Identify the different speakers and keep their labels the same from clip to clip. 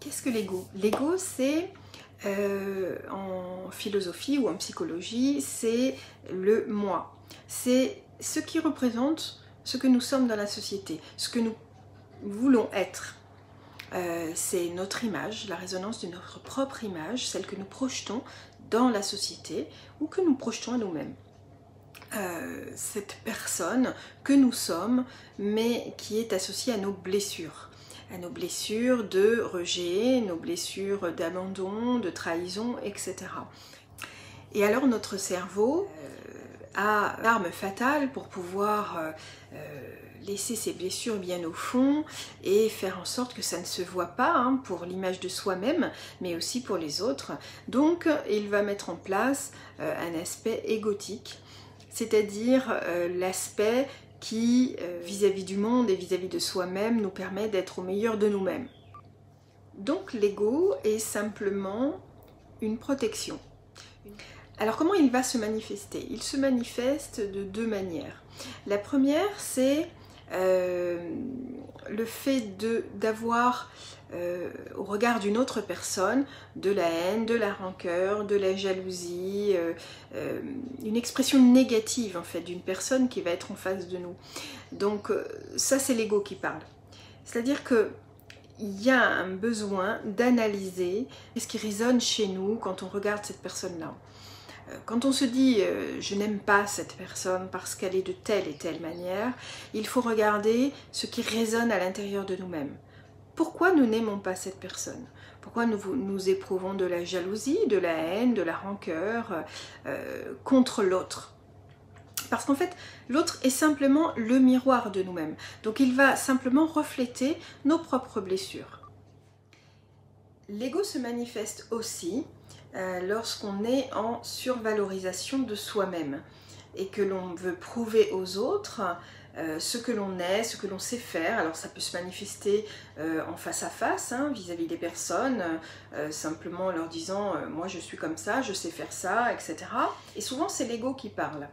Speaker 1: Qu'est-ce que l'ego? L'ego, c'est, en philosophie ou en psychologie, c'est le moi. C'est ce qui représente ce que nous sommes dans la société, ce que nous voulons être. C'est notre image, la résonance de notre propre image, celle que nous projetons dans la société ou que nous projetons à nous-mêmes. Cette personne que nous sommes, mais qui est associée à nos blessures de rejet, nos blessures d'abandon, de trahison, etc. Et alors notre cerveau a l'arme fatale pour pouvoir laisser ces blessures bien au fond et faire en sorte que ça ne se voit pas, hein, pour l'image de soi-même, mais aussi pour les autres. Donc il va mettre en place un aspect égotique, c'est-à-dire l'aspect qui, vis-à-vis du monde et vis-à-vis de soi-même, nous permet d'être au meilleur de nous-mêmes. Donc l'ego est simplement une protection. Alors comment il va se manifester? Il se manifeste de deux manières. La première, c'est le fait d'avoir au regard d'une autre personne de la haine, de la rancœur, de la jalousie, une expression négative en fait d'une personne qui va être en face de nous. Donc ça, c'est l'ego qui parle. C'est-à-dire que il y a un besoin d'analyser ce qui résonne chez nous quand on regarde cette personne-là. Quand on se dit je n'aime pas cette personne parce qu'elle est de telle et telle manière, il faut regarder ce qui résonne à l'intérieur de nous-mêmes. Pourquoi nous n'aimons pas cette personne? Pourquoi nous éprouvons de la jalousie, de la haine, de la rancœur contre l'autre? Parce qu'en fait, l'autre est simplement le miroir de nous-mêmes. Donc il va simplement refléter nos propres blessures. L'ego se manifeste aussi lorsqu'on est en survalorisation de soi-même et que l'on veut prouver aux autres ce que l'on est, ce que l'on sait faire. Alors ça peut se manifester en face à face, hein, vis-à-vis des personnes, simplement en leur disant moi je suis comme ça, je sais faire ça, etc. Et souvent c'est l'ego qui parle.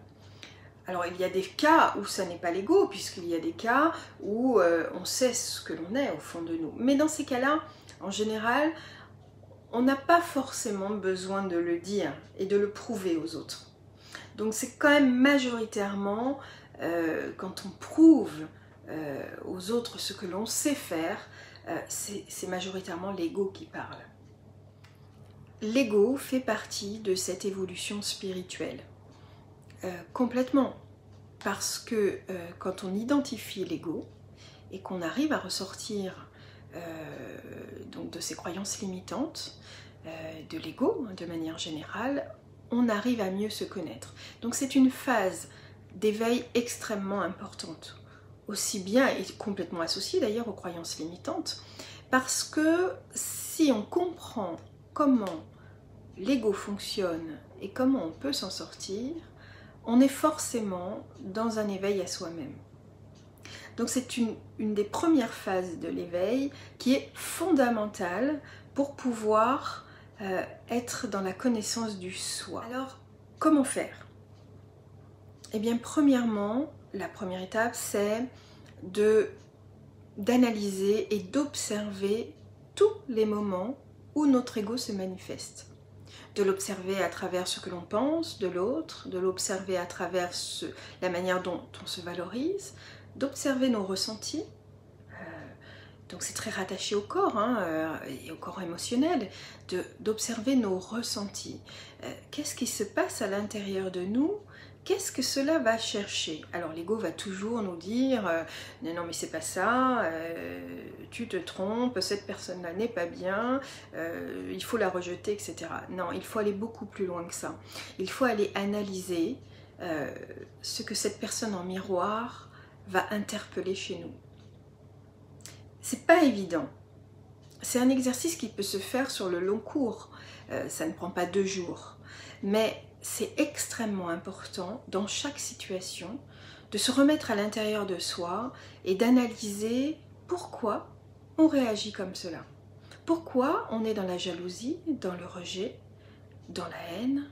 Speaker 1: Alors il y a des cas où ça n'est pas l'ego, puisqu'il y a des cas où on sait ce que l'on est au fond de nous. Mais dans ces cas-là, en général, on n'a pas forcément besoin de le dire et de le prouver aux autres. Donc c'est quand même majoritairement quand on prouve aux autres ce que l'on sait faire, c'est majoritairement l'ego qui parle. L'ego fait partie de cette évolution spirituelle. Complètement. Parce que quand on identifie l'ego et qu'on arrive à ressortir donc de ces croyances limitantes, de l'ego de manière générale, on arrive à mieux se connaître. Donc c'est une phase d'éveil extrêmement importante, aussi bien et complètement associée d'ailleurs aux croyances limitantes, parce que si on comprend comment l'ego fonctionne et comment on peut s'en sortir, on est forcément dans un éveil à soi-même. Donc c'est une des premières phases de l'éveil qui est fondamentale pour pouvoir être dans la connaissance du soi. Alors, comment faire? Eh bien, premièrement, la première étape, c'est d'analyser et d'observer tous les moments où notre ego se manifeste. De l'observer à travers ce que l'on pense de l'autre, de l'observer à travers la manière dont on se valorise, d'observer nos ressentis. Donc c'est très rattaché au corps, hein, et au corps émotionnel, d'observer nos ressentis. Qu'est-ce qui se passe à l'intérieur de nous? Qu'est-ce que cela va chercher? Alors l'ego va toujours nous dire non mais c'est pas ça, tu te trompes, cette personne-là n'est pas bien, il faut la rejeter, etc. Non, il faut aller beaucoup plus loin que ça. Il faut aller analyser ce que cette personne en miroir va interpeller chez nous. C'est pas évident. C'est un exercice qui peut se faire sur le long cours. Ça ne prend pas 2 jours. Mais c'est extrêmement important dans chaque situation de se remettre à l'intérieur de soi et d'analyser pourquoi on réagit comme cela. Pourquoi on est dans la jalousie, dans le rejet, dans la haine,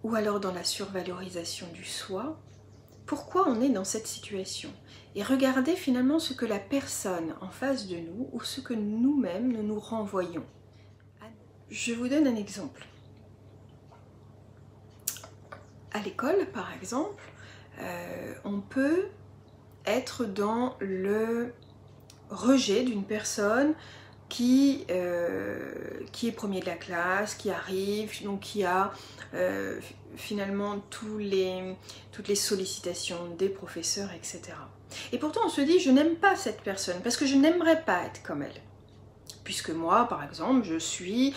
Speaker 1: ou alors dans la survalorisation du soi, pourquoi on est dans cette situation et regarder finalement ce que la personne en face de nous ou ce que nous-mêmes nous renvoyons. Je vous donne un exemple. À l'école, par exemple, on peut être dans le rejet d'une personne qui est premier de la classe, qui arrive, donc qui a finalement toutes les sollicitations des professeurs, etc. Et pourtant on se dit, je n'aime pas cette personne parce que je n'aimerais pas être comme elle. Puisque moi, par exemple, je suis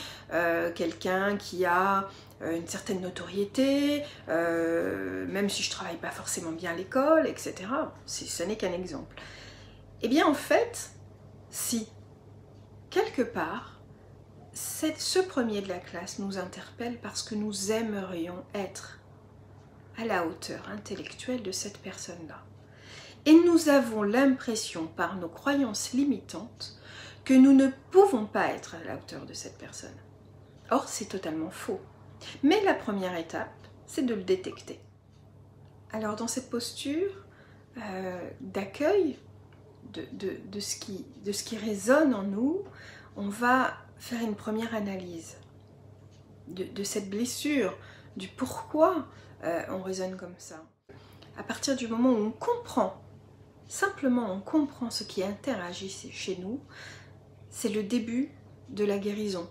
Speaker 1: quelqu'un qui a une certaine notoriété, même si je ne travaille pas forcément bien à l'école, etc. Ce n'est qu'un exemple. Eh bien, en fait, si, quelque part, ce premier de la classe nous interpelle parce que nous aimerions être à la hauteur intellectuelle de cette personne-là. Et nous avons l'impression, par nos croyances limitantes, que nous ne pouvons pas être à la hauteur de cette personne. Or, c'est totalement faux. Mais la première étape, c'est de le détecter. Alors, dans cette posture d'accueil de ce qui résonne en nous, on va faire une première analyse de cette blessure, du pourquoi on résonne comme ça. À partir du moment où on comprend, simplement on comprend ce qui interagit chez nous, c'est le début de la guérison.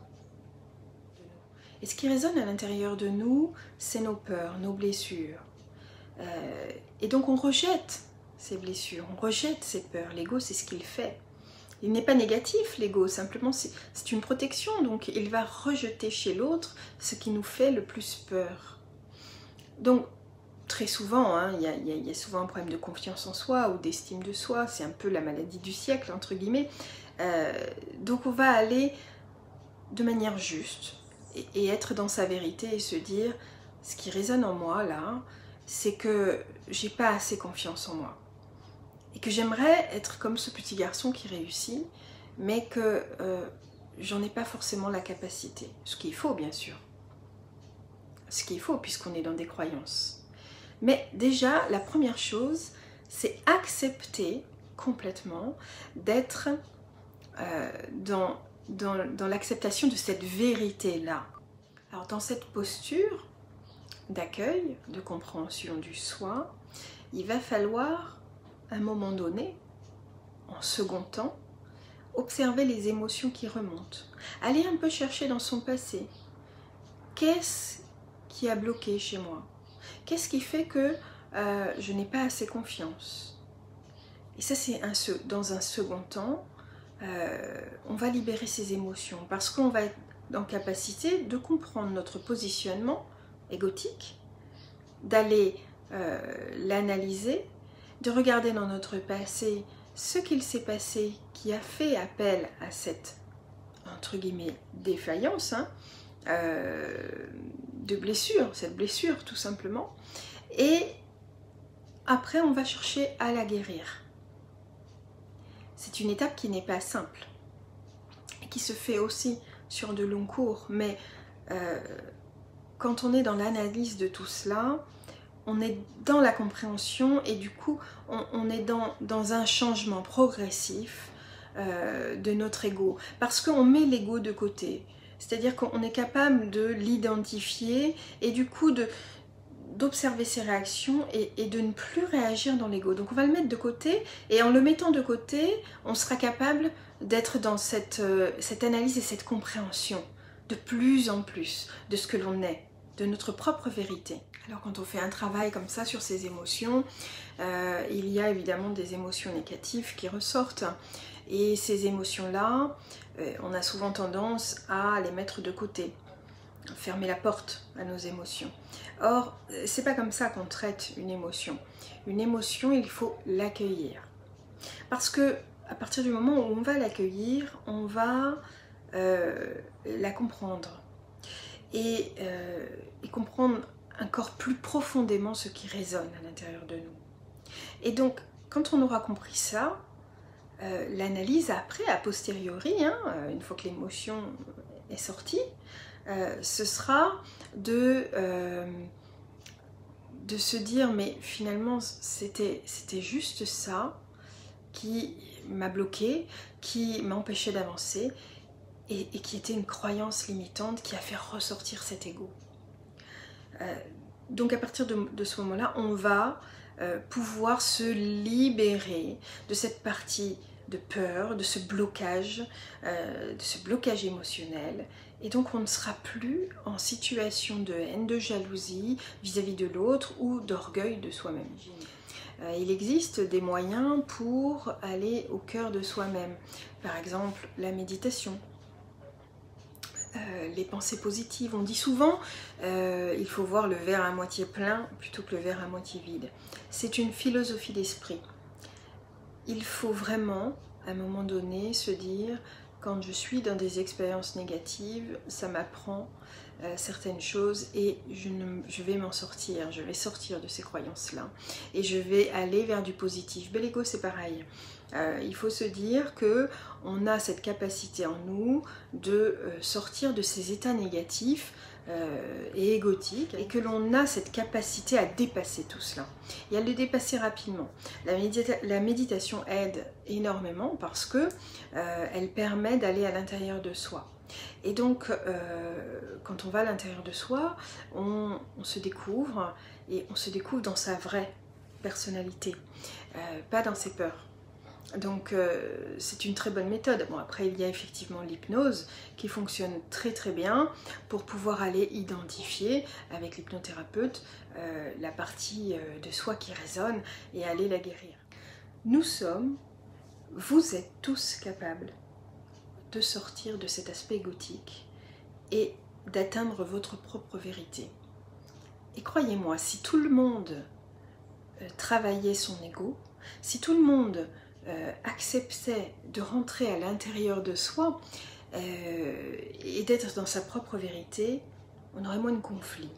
Speaker 1: Et ce qui résonne à l'intérieur de nous, c'est nos peurs, nos blessures. Et donc on rejette ces blessures, on rejette ces peurs. L'ego, c'est ce qu'il fait. Il n'est pas négatif, l'ego, simplement c'est une protection. Donc il va rejeter chez l'autre ce qui nous fait le plus peur. Donc très souvent, il y a souvent un problème de confiance en soi ou d'estime de soi. C'est un peu la maladie du siècle, entre guillemets. Donc on va aller de manière juste et être dans sa vérité et se dire, ce qui résonne en moi là, c'est que j'ai pas assez confiance en moi et que j'aimerais être comme ce petit garçon qui réussit, mais que j'en ai pas forcément la capacité. Ce qu'il faut, bien sûr, ce qu'il faut puisqu'on est dans des croyances. Mais déjà, la première chose, c'est accepter complètement d'être dans l'acceptation de cette vérité-là. Alors dans cette posture d'accueil, de compréhension du soi, il va falloir, à un moment donné, en second temps, observer les émotions qui remontent. Aller un peu chercher dans son passé. Qu'est-ce qui a bloqué chez moi? Qu'est-ce qui fait que je n'ai pas assez confiance? Et ça, c'est dans un second temps, on va libérer ces émotions parce qu'on va être en capacité de comprendre notre positionnement égotique, d'aller l'analyser, de regarder dans notre passé ce qu'il s'est passé qui a fait appel à cette, entre guillemets, défaillance, de blessure, cette blessure tout simplement. Et après, on va chercher à la guérir. C'est une étape qui n'est pas simple et qui se fait aussi sur de longs cours, mais quand on est dans l'analyse de tout cela, on est dans la compréhension et du coup on est dans un changement progressif de notre ego, parce qu'on met l'ego de côté, c'est-à-dire qu'on est capable de l'identifier et du coup d'observer ses réactions et de ne plus réagir dans l'ego. Donc on va le mettre de côté et en le mettant de côté, on sera capable d'être dans cette analyse et cette compréhension de plus en plus de ce que l'on est, de notre propre vérité. Alors quand on fait un travail comme ça sur ces émotions, il y a évidemment des émotions négatives qui ressortent. Et ces émotions-là, on a souvent tendance à les mettre de côté, fermer la porte à nos émotions. Or, c'est pas comme ça qu'on traite une émotion. Une émotion, il faut l'accueillir. Parce que à partir du moment où on va l'accueillir, on va la comprendre. Et comprendre encore plus profondément ce qui résonne à l'intérieur de nous. Et donc, quand on aura compris ça, l'analyse après, a posteriori, une fois que l'émotion est sortie, ce sera de de se dire mais finalement c'était juste ça qui m'a bloqué, qui m'empêchait d'avancer et qui était une croyance limitante qui a fait ressortir cet ego. Donc à partir de ce moment-là, on va pouvoir se libérer de cette partie de peur, de ce blocage émotionnel. Et donc on ne sera plus en situation de haine, de jalousie vis-à-vis de l'autre ou d'orgueil de soi-même. Il existe des moyens pour aller au cœur de soi-même. Par exemple, la méditation. Les pensées positives. On dit souvent il faut voir le verre à moitié plein plutôt que le verre à moitié vide. C'est une philosophie d'esprit. Il faut vraiment, à un moment donné, se dire quand je suis dans des expériences négatives, ça m'apprend certaines choses et je vais m'en sortir, je vais sortir de ces croyances-là et je vais aller vers du positif. Bel ego, c'est pareil. Il faut se dire que on a cette capacité en nous de sortir de ces états négatifs et égotiques et que l'on a cette capacité à dépasser tout cela et à le dépasser rapidement. La méditation aide énormément parce que elle permet d'aller à l'intérieur de soi. Et donc, quand on va à l'intérieur de soi, on se découvre et on se découvre dans sa vraie personnalité, pas dans ses peurs. Donc c'est une très bonne méthode. Bon, après il y a effectivement l'hypnose qui fonctionne très très bien pour pouvoir aller identifier avec l'hypnothérapeute la partie de soi qui résonne et aller la guérir. Vous êtes tous capables de sortir de cet aspect égotique et d'atteindre votre propre vérité. Et croyez-moi, si tout le monde travaillait son ego, si tout le monde acceptait de rentrer à l'intérieur de soi et d'être dans sa propre vérité, on aurait moins de conflits.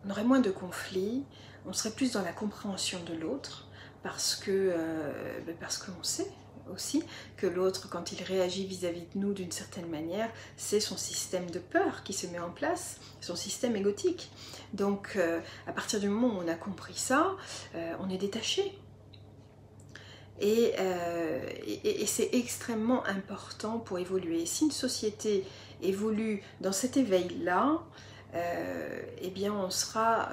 Speaker 1: On aurait moins de conflits, on serait plus dans la compréhension de l'autre parce qu'on sait aussi que l'autre, quand il réagit vis-à-vis de nous d'une certaine manière, c'est son système de peur qui se met en place, son système égotique. Donc à partir du moment où on a compris ça, on est détaché. Et c'est extrêmement important pour évoluer. Et si une société évolue dans cet éveil-là, eh bien on sera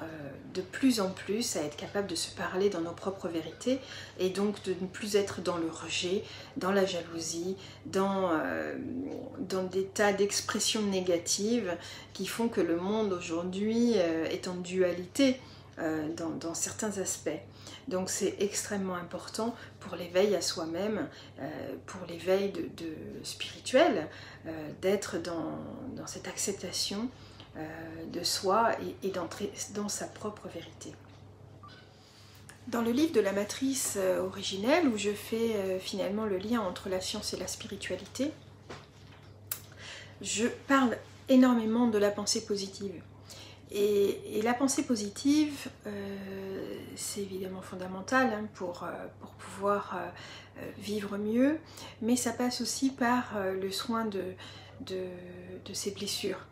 Speaker 1: de plus en plus à être capable de se parler dans nos propres vérités et donc de ne plus être dans le rejet, dans la jalousie, dans des tas d'expressions négatives qui font que le monde aujourd'hui est en dualité dans certains aspects. Donc c'est extrêmement important pour l'éveil à soi-même, pour l'éveil spirituel, d'être dans cette acceptation de soi et d'entrer dans sa propre vérité. Dans le livre de la matrice originelle, où je fais finalement le lien entre la science et la spiritualité, je parle énormément de la pensée positive. Et la pensée positive, c'est évidemment fondamental hein, pour pouvoir vivre mieux, mais ça passe aussi par le soin de ces blessures.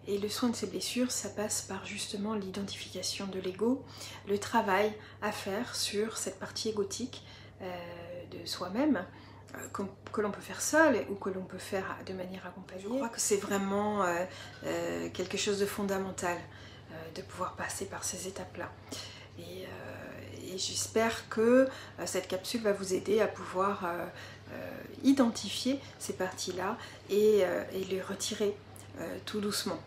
Speaker 1: Et le soin de ces blessures, ça passe par justement l'identification de l'ego, le travail à faire sur cette partie égotique de soi-même, que l'on peut faire seul ou que l'on peut faire de manière accompagnée. Je crois que c'est vraiment quelque chose de fondamental de pouvoir passer par ces étapes-là. Et j'espère que cette capsule va vous aider à pouvoir identifier ces parties-là et les retirer tout doucement.